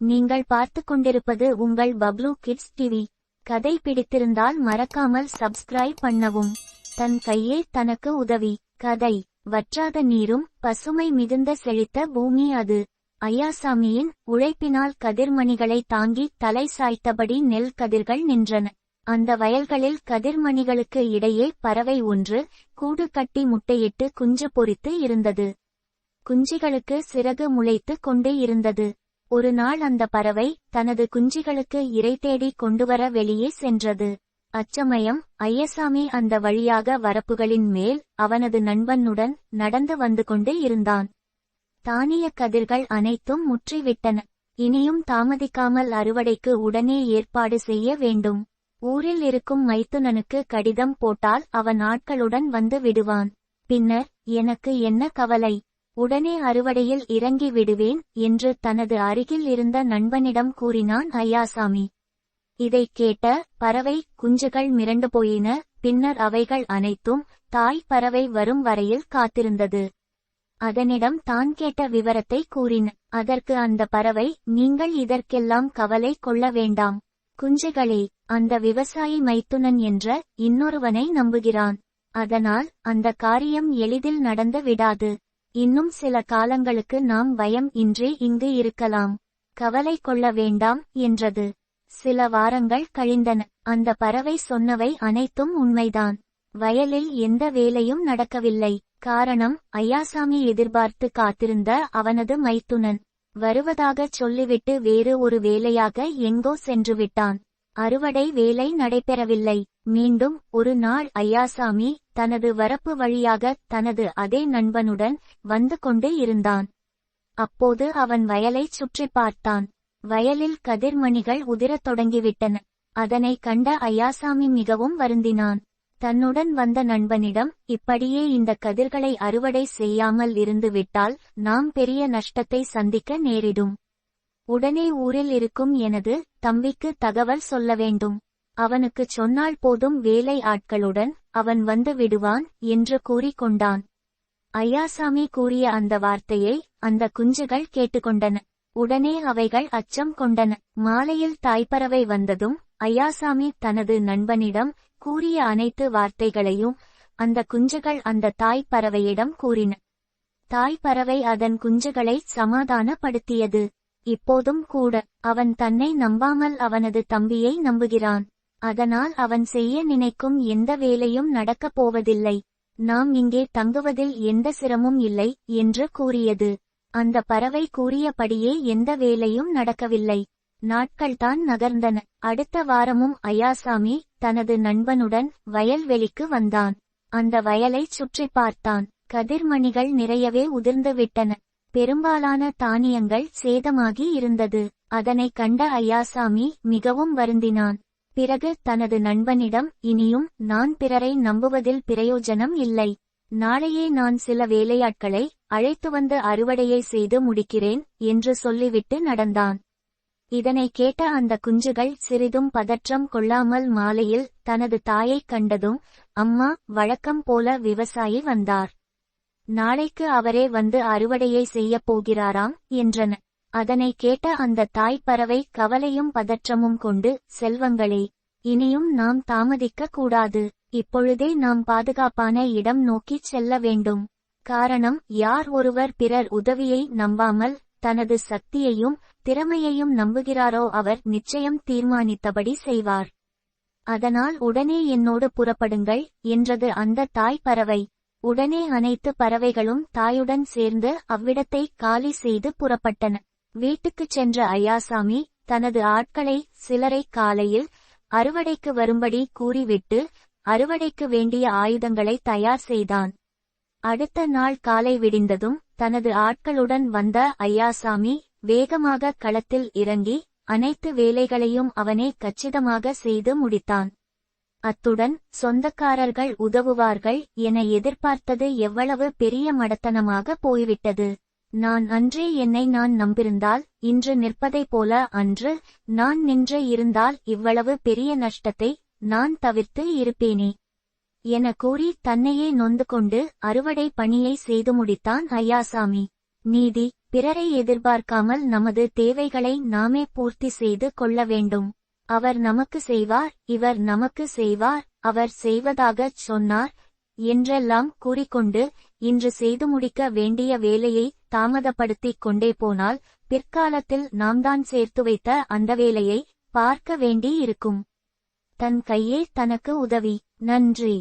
நீங்கள் பார்த்துக் கொண்டிருப்பது உங்கள் பப்ளூ கிட்ஸ் டிவி. கதை பிடித்திருந்தால் மறக்காமல் சப்ஸ்கிரைப் பண்ணவும். தன் கையே தனக்கு உதவி. கதை. வற்றாத நீரும் பசுமை மிகுந்த செழித்த பூமி அது. ஐயாசாமியின் உழைப்பினால் கதிர்மணிகளை தாங்கி தலை சாய்த்தபடி நெல் கதிர்கள் நின்றன. அந்த வயல்களில் கதிர்மணிகளுக்கு இடையே பறவை ஒன்று கூடு கட்டி முட்டையிட்டு குஞ்சு பொரித்து இருந்தது. குஞ்சிகளுக்கு சிறகு முளைத்து கொண்டே இருந்தது. ஒரு நாள் அந்த பறவை தனது குஞ்சிகளுக்கு இரை தேடி கொண்டுவர வெளியே சென்றது. அச்சமயம் ஐயசாமி அந்த வழியாக வரப்புகளின் மேல் அவனது நண்பனுடன் நடந்து வந்து கொண்டு இருந்தான். தானிய கதிர்கள் அனைத்தும் முற்றிவிட்டன. இனியும் தாமதிக்காமல் அறுவடைக்கு உடனே ஏற்பாடு செய்ய வேண்டும். ஊரில் இருக்கும் மைத்துனனுக்கு கடிதம் போட்டால் அவன் ஆட்களுடன் வந்து விடுவான். பின்னர் எனக்கு என்ன கவலை, உடனே அறுவடையில் இறங்கி விடுவேன் என்று தனது அருகில் இருந்த நண்பனிடம் கூறினான் ஐயாசாமி. இதைக் கேட்ட பறவை குஞ்சுகள் மிரண்டு போயின. பின்னர் அவைகள் அனைத்தும் தாய் பறவை வரும் வரையில் காத்திருந்தது. அதனிடம் தான் கேட்ட விவரத்தை கூறின. அதற்கு அந்த பறவை, நீங்கள் இதற்கெல்லாம் கவலை கொள்ள வேண்டாம் குஞ்சுகளே, அந்த விவசாயி மைத்துனன் என்ற இன்னொருவனை நம்புகிறான். அதனால் அந்த காரியம் எளிதில் நடந்து விடாது. இன்னும் சில காலங்களுக்கு நாம் பயம் இன்றி இங்கு இருக்கலாம். கவலை கொள்ள வேண்டாம் என்றது. சில வாரங்கள் கழிந்தன. அந்த பறவை சொன்னவை அனைத்தும் உண்மைதான். வயலில் எந்த வேலையும் நடக்கவில்லை. காரணம், ஐயாசாமி எதிர்பார்த்து காத்திருந்த அவனது மைத்துனன் வருவதாகச் சொல்லிவிட்டு வேறு ஒரு வேலையாக எங்கோ சென்றுவிட்டான். அறுவடை வேலை நடைபெறவில்லை. மீண்டும் ஒரு நாள் ஐயாசாமி தனது வரப்பு வழியாக தனது அதே நண்பனுடன் வந்து கொண்டு இருந்தான். அப்போது அவன் வயலைச் சுற்றி பார்த்தான். வயலில் கதிர்மணிகள் உதிரத் தொடங்கிவிட்டன. அதனைக் கண்ட ஐயாசாமி மிகவும் வருந்தினான். தன்னுடன் வந்த நண்பனிடம், இப்படியே இந்த கதிர்களை அறுவடை செய்யாமல் இருந்து விட்டால் நாம் பெரிய நஷ்டத்தை சந்திக்க நேரிடும். உடனே ஊரில் இருக்கும் எனது தம்பிக்கு தகவல் சொல்ல வேண்டும். அவனுக்குச் சொன்னால் போதும், வேலை ஆட்களுடன் அவன் வந்து விடுவான் என்று கூறிக்கொண்டான். ஐயாசாமி கூறிய அந்த வார்த்தையை அந்த குஞ்சுகள் கேட்டுக்கொண்டன. உடனே அவைகள் அச்சம் கொண்டன. மாலையில் தாய்ப்பறவை வந்ததும் ஐயாசாமி தனது நண்பனிடம் கூறிய அனைத்து வார்த்தைகளையும் அந்த குஞ்சுகள் அந்த தாய்ப்பறவையிடம் கூறின. தாய்ப்பறவை அதன் குஞ்சுகளை சமாதானப்படுத்தியது. இப்போதும் கூட அவன் தன்னை நம்பாமல் அவனது தம்பியை நம்புகிறான். அதனால் அவன் செய்ய நினைக்கும் எந்த வேலையும் நடக்கப் போவதில்லை. நாம் இங்கே தங்குவதில் எந்த சிரமமும் இல்லை என்று கூறியது. அந்த பறவை கூறியபடியே எந்த வேலையும் நடக்கவில்லை. நாட்கள்தான் நகர்ந்தன. அடுத்த வாரமும் ஐயாசாமி தனது நண்பனுடன் வயல்வெளிக்கு வந்தான். அந்த வயலைச் சுற்றி பார்த்தான். கதிர்மணிகள் நிறையவே உதிர்ந்து விட்டன. பெரும்பாலான தானியங்கள் சேதமாகி இருந்தது. அதனைக் கண்ட ஐயாசாமி மிகவும் வருந்தினான். பிறகு தனது நண்பனிடம், இனியும் நான் பிறரை நம்புவதில் பிரயோஜனம் இல்லை. நாளையே நான் சில வேலையாட்களை அழைத்து வந்து அறுவடையை செய்து முடிக்கிறேன் என்று சொல்லிவிட்டு நடந்தான். இதனை கேட்ட அந்த குஞ்சுகள் சிறிதும் பதற்றம் கொள்ளாமல் மாலையில் தனது தாயைக் கண்டதும், அம்மா, வழக்கம் போல விவசாயி வந்தார். நாளைக்கு அவரே வந்து அறுவடையை செய்யப் போகிறாராம் என்றன. அதனை கேட்ட அந்த தாய்ப்பறவை கவலையும் பதற்றமும் கொண்டு, செல்வங்களே, இனியும் நாம் தாமதிக்க கூடாது. இப்பொழுதே நாம் பாதுகாப்பான இடம் நோக்கிச் செல்ல வேண்டும். காரணம், யார் ஒருவர் பிறர் உதவியை நம்பாமல் தனது சக்தியையும் திறமையையும் நம்புகிறாரோ அவர் நிச்சயம் தீர்மானித்தபடி செய்வார். அதனால் உடனே என்னோடு புறப்படுங்கள் என்றது அந்த தாய்ப்பறவை. உடனே அனைத்து பறவைகளும் தாயுடன் சேர்ந்து அவ்விடத்தை காலி செய்து புறப்பட்டன. வீட்டுக்குச் சென்ற ஐயாசாமி தனது ஆட்களை சிலரை காலையில் அறுவடைக்கு வரும்படி கூறிவிட்டு அறுவடைக்கு வேண்டிய ஆயுதங்களை தயார் செய்தான். அடுத்த நாள் காலை விடிந்ததும் தனது ஆட்களுடன் வந்த ஐயாசாமி வேகமாக களத்தில் இறங்கி அனைத்து வேலைகளையும் அவனே கச்சிதமாக செய்து முடித்தான். அத்துடன் சொந்தக்காரர்கள் உதவுவார்கள் என எதிர்பார்த்தது எவ்வளவு பெரிய மடத்தனமாக போய்விட்டது. நான் அன்றே என்னை நான் நம்பியிருந்தால் இன்று நிற்பதைப் போல அன்று நான் நின்று இருந்தால் இவ்வளவு பெரிய நஷ்டத்தை நான் தவிர்த்து இருப்பேனே என கூறி தன்னையே நொந்து கொண்டு அறுவடை பணியை செய்து முடித்தான் ஐயாசாமி. நீதி. பிறரை எதிர்பார்க்காமல் நமது தேவைகளை நாமே பூர்த்தி செய்து கொள்ள வேண்டும். அவர் நமக்கு செய்வார், இவர் நமக்கு செய்வார், அவர் செய்வதாகச் சொன்னார் என்றெல்லாம் கூறிக்கொண்டு இன்று செய்து முடிக்க வேண்டிய வேலையை தாமதப்படுத்திக் கொண்டே போனால் பிற்காலத்தில் நாம்தான் சேர்த்து வைத்த அந்த வேலையை பார்க்க வேண்டி இருக்கும். தன் கையே தனக்கு உதவி. நன்றி.